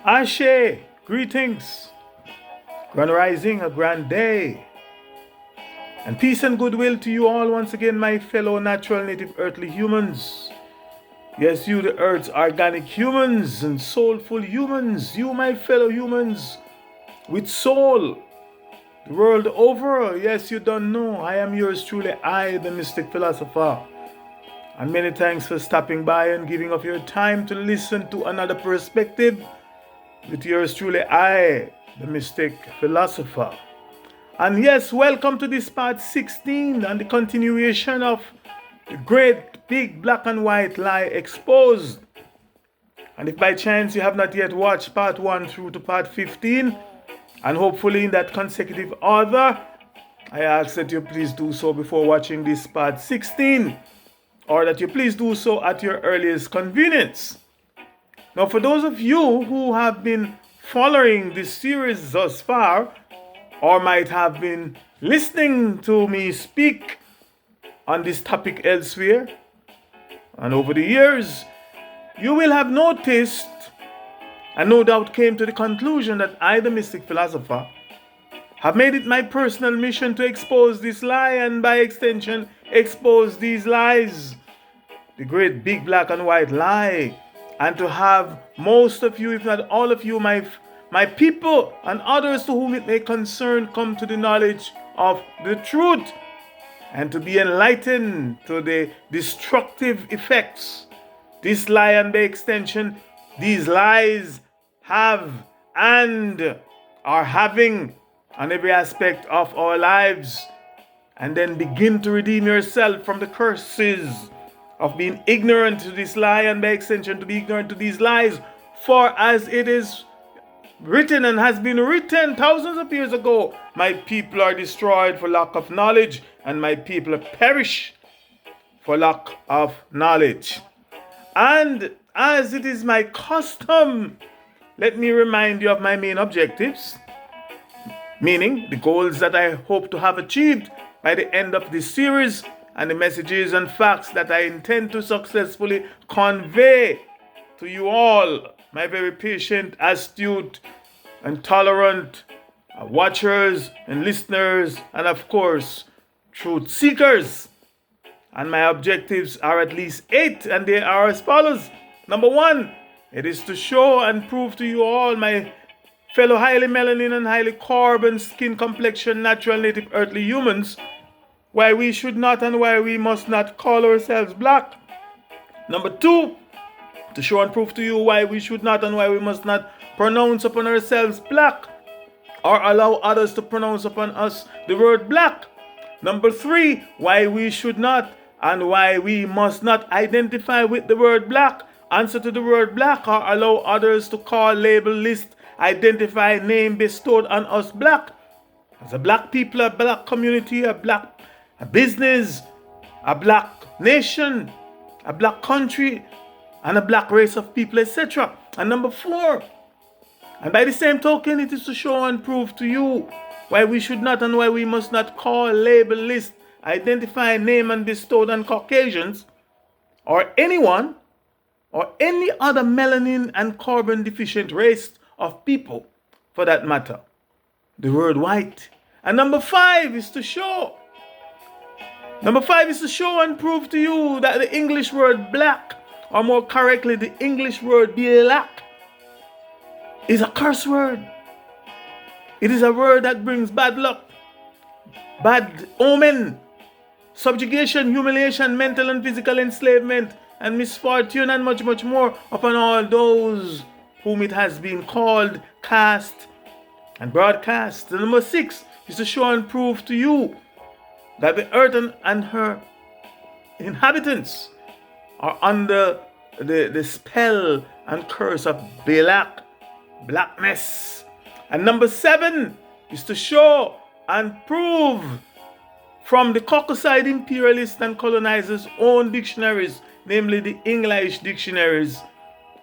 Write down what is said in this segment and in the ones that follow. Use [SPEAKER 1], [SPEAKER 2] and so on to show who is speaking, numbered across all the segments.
[SPEAKER 1] Ashe, greetings, grand rising, a grand day, and peace and goodwill to you all once again, my fellow natural native earthly humans. Yes, you, the earth's organic humans and soulful humans, you, my fellow humans with soul, the world over. Yes, you don't know, I am yours truly, I, the mystic philosopher. And many thanks for stopping by and giving of your time to listen to another perspective with yours truly, I, the mystic philosopher. And yes, welcome to this part 16 and the continuation of the great big black and white lie exposed. And if by chance you have not yet watched part 1 through to part 15, and hopefully in that consecutive order, I ask that you please do so before watching this part 16, or that you please do so at your earliest convenience. Now, for those of you who have been following this series thus far, or might have been listening to me speak on this topic elsewhere, and over the years, you will have noticed, and no doubt came to the conclusion that I, the mystic philosopher, have made it my personal mission to expose this lie and by extension expose these lies, the great big black and white lie, and to have most of you, if not all of you, my people and others to whom it may concern, come to the knowledge of the truth and to be enlightened to the destructive effects this lie and by extension these lies have and are having on every aspect of our lives, and then begin to redeem yourself from the curses of being ignorant to this lie and by extension to be ignorant to these lies. For as it is written and has been written thousands of years ago, my people are destroyed for lack of knowledge, and my people perish for lack of knowledge. And as it is my custom, let me remind you of my main objectives, meaning the goals that I hope to have achieved by the end of this series, and the messages and facts that I intend to successfully convey to you all, my very patient, astute, and tolerant watchers and listeners, and of course, truth seekers. And my objectives are at least 8, and they are as follows. Number 1, it is to show and prove to you all, my fellow highly melanin and highly carbon skin complexion natural native earthly humans, why we should not and why we must not call ourselves black. Number 2, to show and prove to you why we should not and why we must not pronounce upon ourselves black, or allow others to pronounce upon us the word black. Number 3, why we should not and why we must not identify with the word black, answer to the word black, or allow others to call, label, list, identify, name bestowed on us black. As a black people, a black community, a business, a black nation, a black country, and a black race of people, etc. And number 4, and by the same token, it is to show and prove to you why we should not and why we must not call, label, list, identify, name, and bestowed on Caucasians, or anyone, or any other melanin and carbon deficient race of people, for that matter, the word white. And number 5 is to show and prove to you that the English word black, or more correctly, the English word black, is a curse word. It is a word that brings bad luck, bad omen, subjugation, humiliation, mental and physical enslavement, and misfortune, and much, much more upon all those whom it has been called, cast, and broadcast. And number 6 is to show and prove to you that the earth and her inhabitants are under the spell and curse of blackness. And number 7 is to show and prove from the Caucasoid imperialists and colonizers' own dictionaries, namely the English dictionaries,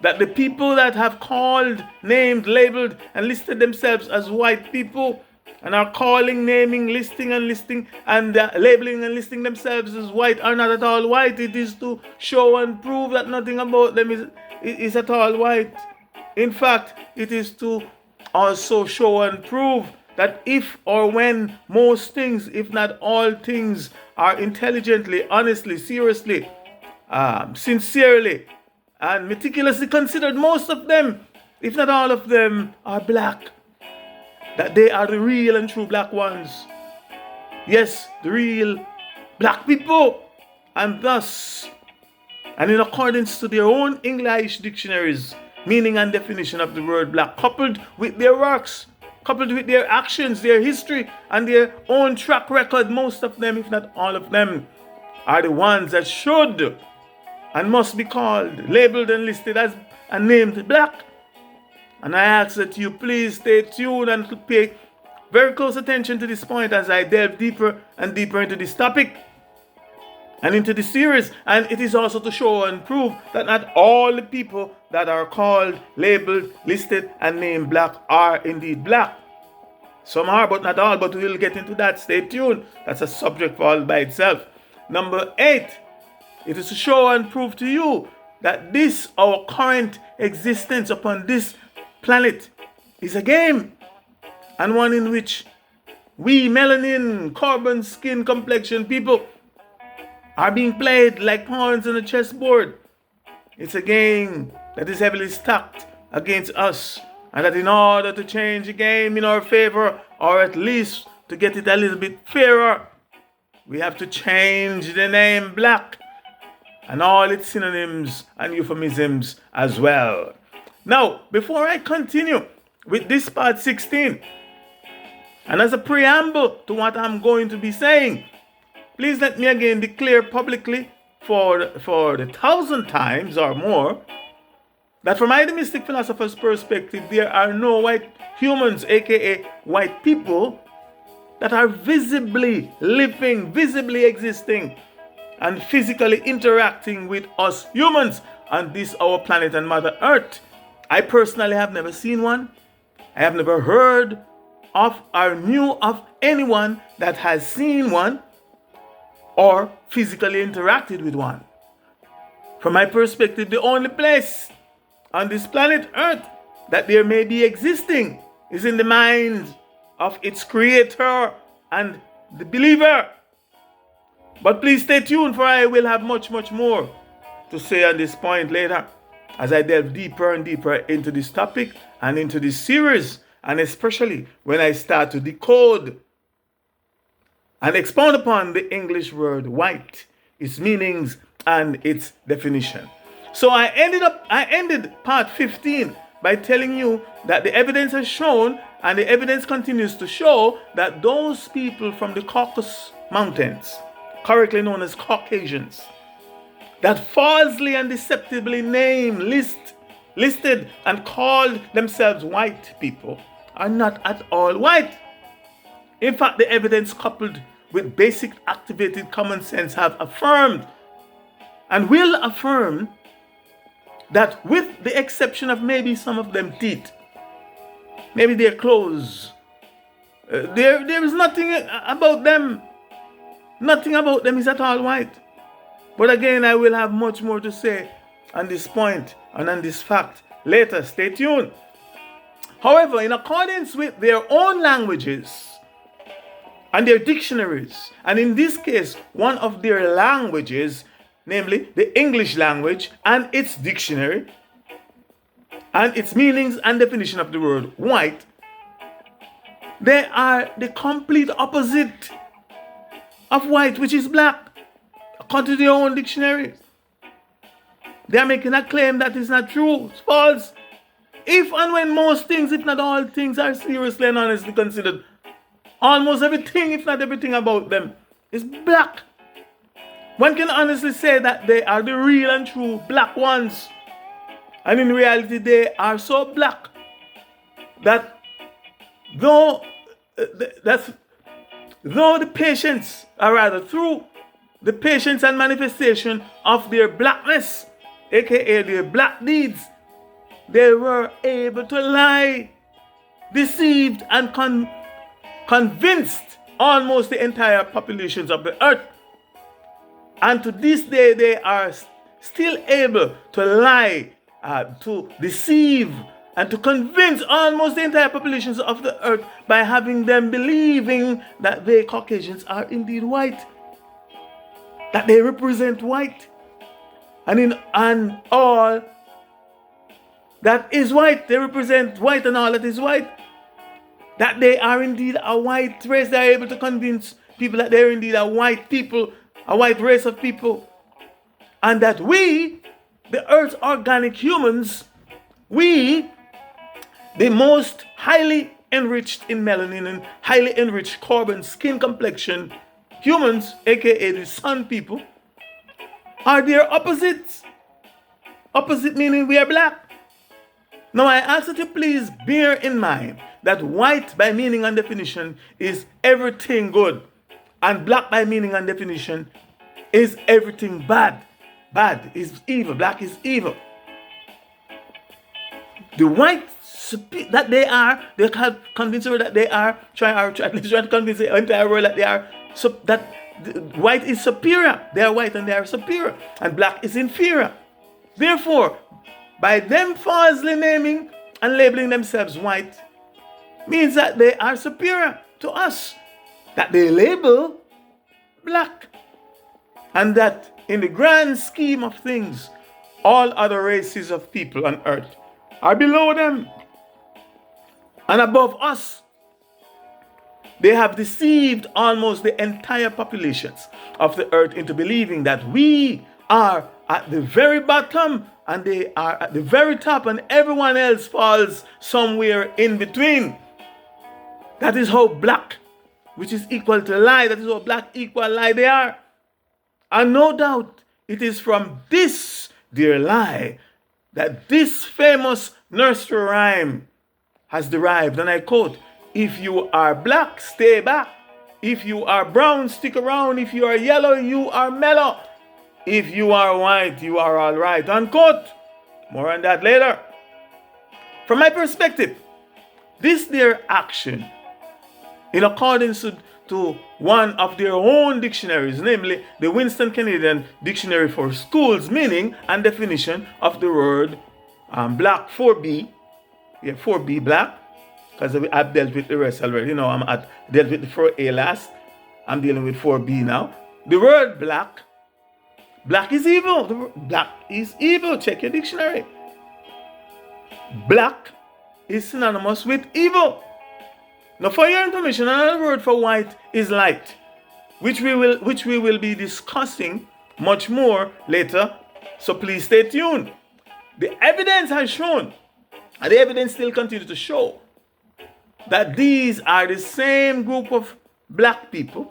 [SPEAKER 1] that the people that have called, named, labeled, and listed themselves as white people, and are calling, naming, listing, and labeling and listing themselves as white, are not at all white. It is to show and prove that nothing about them is at all white. In fact, it is to also show and prove that if or when most things, if not all things, are intelligently, honestly, seriously, sincerely, and meticulously considered, most of them, if not all of them, are black. That they are the real and true black ones. Yes, the real black people. And thus, and in accordance to their own English dictionaries, meaning and definition of the word black, coupled with their works, coupled with their actions, their history, and their own track record, most of them, if not all of them, are the ones that should and must be called, labeled, and listed as and named black. And I ask that you please stay tuned and pay very close attention to this point as I delve deeper and deeper into this topic and into this series. And it is also to show and prove that not all the people that are called, labeled, listed, and named black are indeed black. Some are, but not all. But we'll get into that. Stay tuned. That's a subject all by itself. Number 8, it is to show and prove to you that this, our current existence upon this planet, is a game, and one in which we melanin, carbon, skin, complexion people are being played like pawns on a chessboard. It's a game that is heavily stacked against us, and that in order to change the game in our favor, or at least to get it a little bit fairer, we have to change the name black and all its synonyms and euphemisms as well. Now, before I continue with this part 16, and as a preamble to what I'm going to be saying, please let me again declare publicly for the 1,000th times or more that from my mystic philosopher's perspective, there are no white humans, aka white people, that are visibly living, visibly existing, and physically interacting with us humans on this our planet and Mother Earth. I personally have never seen one. I have never heard of or knew of anyone that has seen one or physically interacted with one. From my perspective, the only place on this planet Earth that there may be existing is in the mind of its creator and the believer. But please stay tuned, for I will have much more to say on this point later as I delve deeper and deeper into this topic and into this series, and especially when I start to decode and expound upon the English word white, its meanings and its definition. So I ended part 15 by telling you that the evidence has shown, and the evidence continues to show, that those people from the Caucasus Mountains, correctly known as Caucasians, that falsely and deceptively listed and called themselves white people, are not at all white. In fact, the evidence coupled with basic activated common sense have affirmed and will affirm that, with the exception of maybe some of them teeth, maybe their clothes, there is nothing about them. Nothing about them is at all white. But again, I will have much more to say on this point and on this fact later. Stay tuned. However, in accordance with their own languages and their dictionaries, and in this case, one of their languages, namely the English language and its dictionary, and its meanings and definition of the word white, they are the complete opposite of white, which is black, according to their own dictionaries. They are making a claim that is not true. It's false. If and when most things, if not all things, are seriously and honestly considered, almost everything, if not everything about them, is black. One can honestly say that they are the real and true black ones. And in reality, they are so black that though the patience, or rather through the patience and manifestation of their blackness, aka their black deeds, they were able to lie, deceived, and convinced almost the entire populations of the earth. And to this day, they are still able to lie, to deceive, and to convince almost the entire populations of the earth by having them believing that they Caucasians are indeed white, that they represent white, and all that is white, they represent white, and all that is white, that they are indeed a white race. They are able to convince people that they are indeed a white people, a white race of people, and that we, the earth's organic humans, we, the most highly enriched in melanin and highly enriched carbon skin complexion humans, aka the sun people, are their opposites. Opposite meaning we are black. Now I ask you to please bear in mind that white by meaning and definition is everything good, and black by meaning and definition is everything bad. Bad is evil, black is evil. The white that they are, they have convinced the world that they are, trying to convince the entire world that they are, so that white is superior. They are white and they are superior, and black is inferior. Therefore, by them falsely naming and labeling themselves white, means that they are superior to us, that they label black, and that in the grand scheme of things, all other races of people on earth are below them and above us. They have deceived almost the entire populations of the earth into believing that we are at the very bottom and they are at the very top, and everyone else falls somewhere in between. That is how black, which is equal to lie, that is how black equal lie they are. And no doubt it is from this dear lie that this famous nursery rhyme has derived. And I quote, "If you are black, stay back. If you are brown, stick around. If you are yellow, you are mellow. If you are white, you are all right." Unquote. More on that later. From my perspective, this their action, in accordance to one of their own dictionaries, namely the Winston Canadian Dictionary for Schools, meaning and definition of the word black, 4B. Yeah, 4B black, because I've dealt with the rest already. Dealt with the 4A last. I'm dealing with 4B now. The word black is evil. Black is evil. Check your dictionary. Black is synonymous with evil. Now, for your information, another word for white is light, which we will be discussing much more later. So please stay tuned. The evidence has shown, and the evidence still continues to show, that these are the same group of black people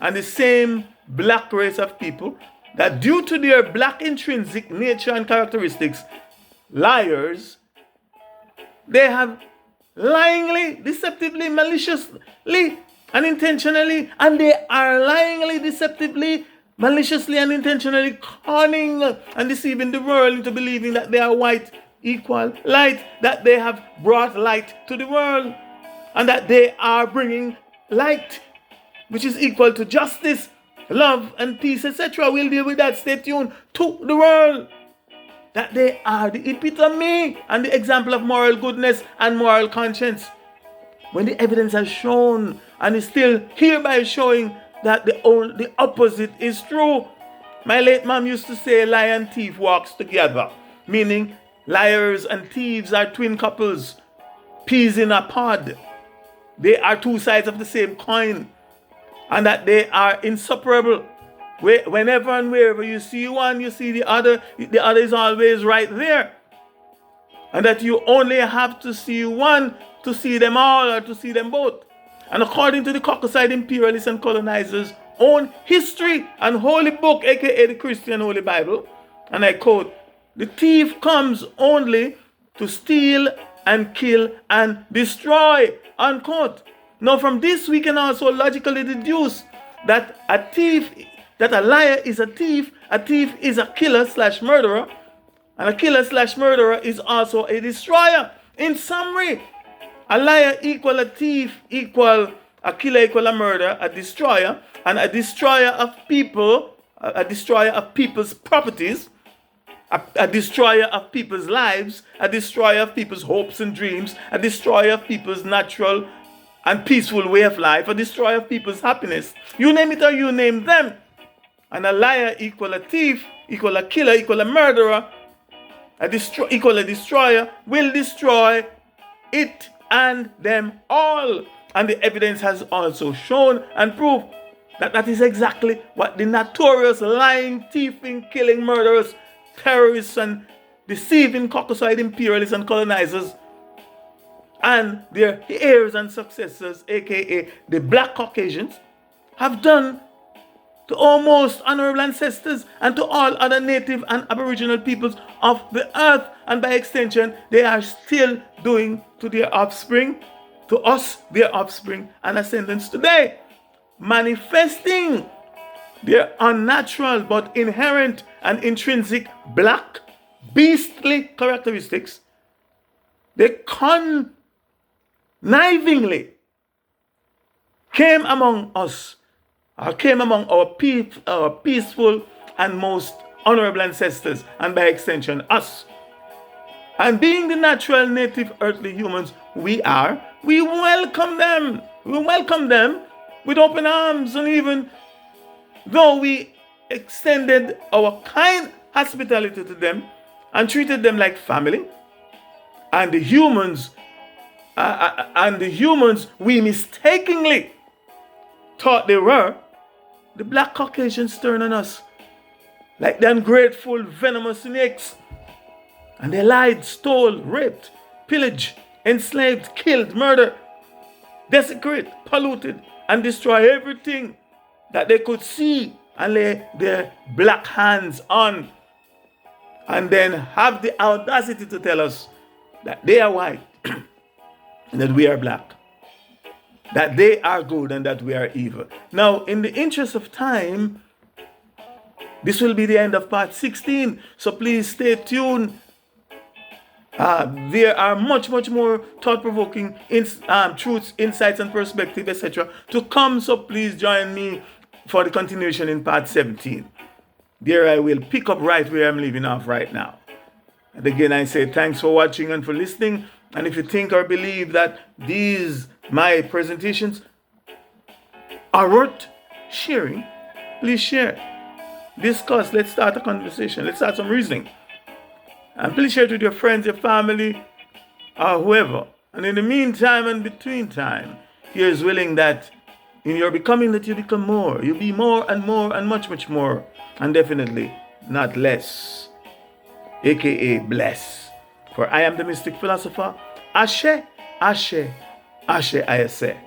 [SPEAKER 1] and the same black race of people that, due to their black intrinsic nature and characteristics, liars, they have lyingly, deceptively, maliciously, and intentionally, and they are lyingly, deceptively, maliciously, and intentionally conning and deceiving the world into believing that they are white equal light, that they have brought light to the world, and that they are bringing light, which is equal to justice, love, and peace, etc. We'll deal with that. Stay tuned. To the world. That they are the epitome and the example of moral goodness and moral conscience. When the evidence has shown and is still hereby showing that the opposite is true. My late mom used to say lie and thief walks together, meaning liars and thieves are twin couples, peas in a pod. They are two sides of the same coin, and that they are inseparable. Whenever and wherever you see one, you see the other is always right there. And that you only have to see one to see them all, or to see them both. And according to the Caucasoid imperialists and colonizers' own history and holy book, aka the Christian Holy Bible, and I quote, "The thief comes only to steal and kill and destroy," unquote. Now from this we can also logically deduce that a liar is a thief is a killer/murderer, and a killer/murderer is also a destroyer. In summary, a liar equal a thief equal a killer equal a murderer, a destroyer, and a destroyer of people, a destroyer of people's properties, a destroyer of people's lives, a destroyer of people's hopes and dreams, a destroyer of people's natural and peaceful way of life, a destroyer of people's happiness. You name it or you name them. And a liar equal a thief, equal a killer, equal a murderer, equal a destroyer, will destroy it and them all. And the evidence has also shown and proved that that is exactly what the notorious lying, thieving, killing, murderers, terrorists, and deceiving Caucasoid imperialists and colonizers and their heirs and successors, aka the Black Caucasians, have done to our most honorable ancestors and to all other native and aboriginal peoples of the earth, and by extension they are still doing to their offspring, to us, their offspring and ascendants today, manifesting their unnatural but inherent and intrinsic black beastly characteristics. They connivingly came among us, or came among our peaceful and most honorable ancestors, and by extension us. And being the natural native earthly humans we are, we welcome them. We welcome them with open arms, and even though we extended our kind hospitality to them and treated them like family, and the humans we mistakenly thought they were, the Black Caucasians turned on us like the ungrateful, venomous snakes. And they lied, stole, raped, pillaged, enslaved, killed, murdered, desecrate, polluted, and destroy everything that they could see and lay their black hands on. And then have the audacity to tell us that they are white and that we are black, that they are good and that we are evil. Now, in the interest of time, this will be the end of part 16, so please stay tuned. There are much more thought-provoking truths, insights, and perspective, etc. to come, so please join me for the continuation in part 17. There I will pick up right where I'm leaving off right now. And again, I say thanks for watching and for listening. And if you think or believe that these, my presentations, are worth sharing, please share. Discuss. Let's start a conversation. Let's start some reasoning. And please share it with your friends, your family, or whoever. And in the meantime and between time, He is willing that in your becoming that you become more. You be more and much more. And definitely not less. AKA bless. For I am the mystic philosopher. Ashe, Ashe, Ashe, I say.